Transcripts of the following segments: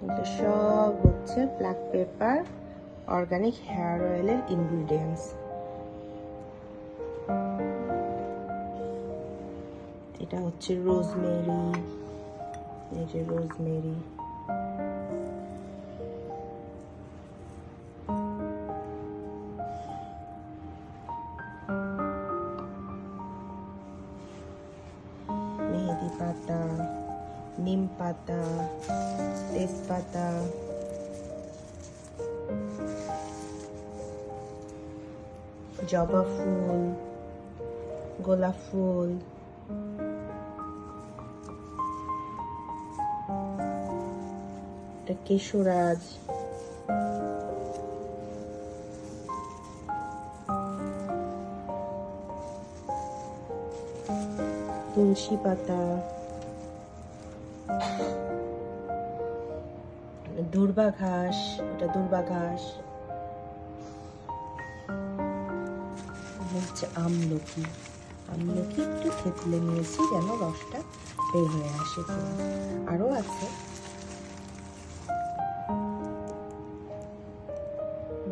এগুলো সব হচ্ছে ব্ল্যাক পেপার অর্গানিক হেয়ার অয়েলের ইনগ্রিডিয়েন্টস। এটা হচ্ছে রোজমেরি, এই যে রোজমেরি, মেহেদি পাতা, নিম পাতা, তেজপাতা, জবা ফুল, গোলাপ ফুল, এটা কেশরাজ, তুলসী পাতা, দূর্বা ঘাস, এটা দূর্বা ঘাস, হচ্ছে আমলকি। আমলকি একটু থেতলে নিয়েছি যেন রসটা বের হয়ে আসে। আরো আছে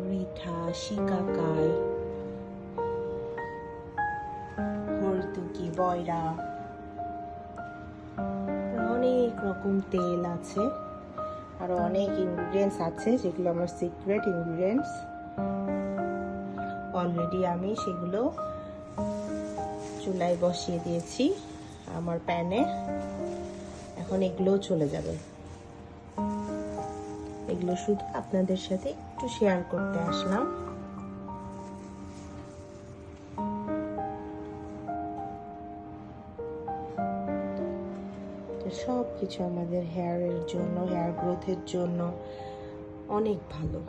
রিঠা, শিকাকাই, হরতুকি, বয়রা, অনেক রকম তেল আছে, আরো অনেক ইনগ্রিডিয়েন্টস আছে যেগুলো আমার সিক্রেট ইনগ্রিডিয়েন্টস। অলরেডি আমি সেগুলো চুলায় বসিয়ে দিয়েছি আমার প্যানে। এখন এগুলো চলে যাবে। এগুলো শুধু আপনাদের সাথে একটু শেয়ার করতে আসলাম। সব কিছু আমাদের হেয়ারের জন্য, হেয়ার গ্রোথের জন্য অনেক ভালো।